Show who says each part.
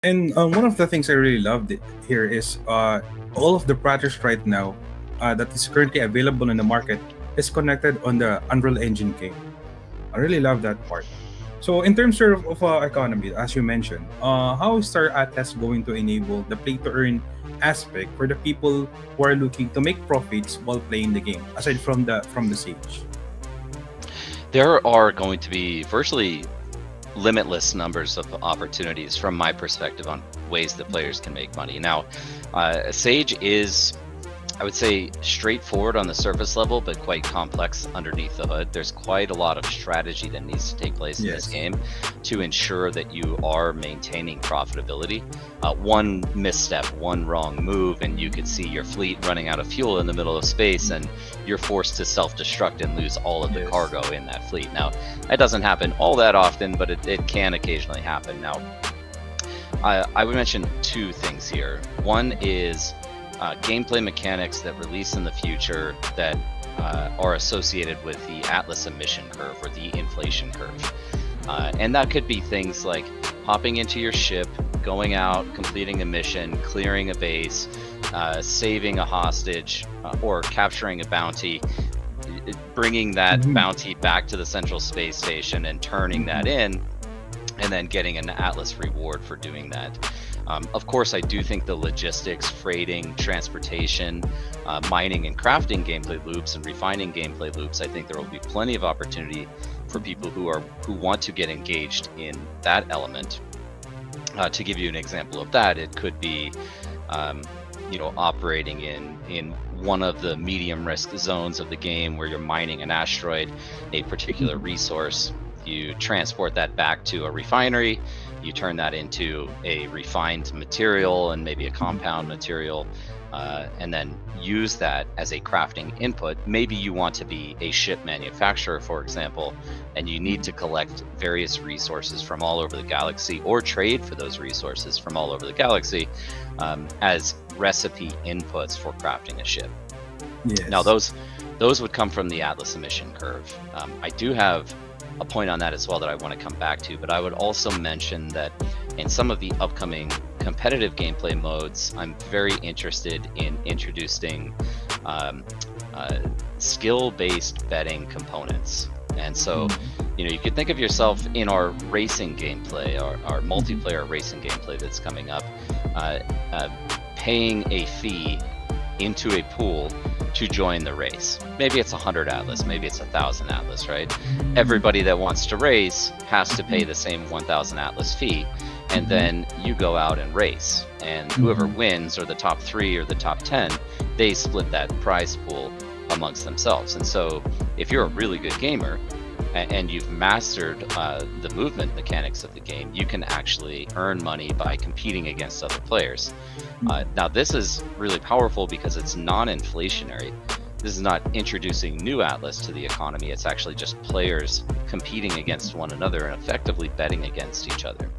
Speaker 1: And one of the things I really loved here is all of the projects right now that is currently available in the market is connected on the Unreal Engine game. I really love that part. So in terms of economy, as you mentioned, how is Star Atlas going to enable the play to earn aspect for the people who are looking to make profits while playing the game, aside from the siege?
Speaker 2: There are going to be virtually limitless numbers of opportunities from my perspective on ways that players can make money. Now, Sage is, I would say, straightforward on the surface level, but quite complex underneath the hood. There's quite a lot of strategy that needs to take place in this game to ensure that you are maintaining profitability. One misstep, one wrong move, and you could see your fleet running out of fuel in the middle of space, and you're forced to self-destruct and lose all of the cargo in that fleet. Now, that doesn't happen all that often, but it can occasionally happen. Now, I would mention two things here. One is gameplay mechanics that release in the future that are associated with the Atlas emission curve or the inflation curve. And that could be things like hopping into your ship, going out, completing a mission, clearing a base, saving a hostage, or capturing a bounty, bringing that bounty back to the central space station and turning that in, and then getting an Atlas reward for doing that. Of course, I do think the logistics, freighting, transportation, mining and crafting gameplay loops and refining gameplay loops, I think there will be plenty of opportunity for people who want to get engaged in that element. To give you an example of that, it could be operating in one of the medium risk zones of the game where you're mining an asteroid, a particular resource. You transport that back to a refinery, you turn that into a refined material and maybe a compound material, and then use that as a crafting input. Maybe you want to be a ship manufacturer, for example, and you need to collect various resources from all over the galaxy or trade for those resources from all over the galaxy as recipe inputs for crafting a ship. Now, those would come from the Atlas emission curve. I do have a point on that as well that I want to come back to, but I would also mention that in some of the upcoming competitive gameplay modes, I'm very interested in introducing skill-based betting components. And so, you could think of yourself in our racing gameplay, our multiplayer racing gameplay that's coming up, paying a fee into a pool to join the race. Maybe it's 100 Atlas, maybe it's 1,000 Atlas, right? Everybody that wants to race has to pay the same 1,000 Atlas fee, and then you go out and race. And whoever wins, or the top 3 or the top 10, they split that prize pool amongst themselves. And so if you're a really good gamer and you've mastered the movement mechanics of the game, you can actually earn money by competing against other players. Now, this is really powerful because it's non-inflationary. This is not introducing new Atlas to the economy. It's actually just players competing against one another and effectively betting against each other.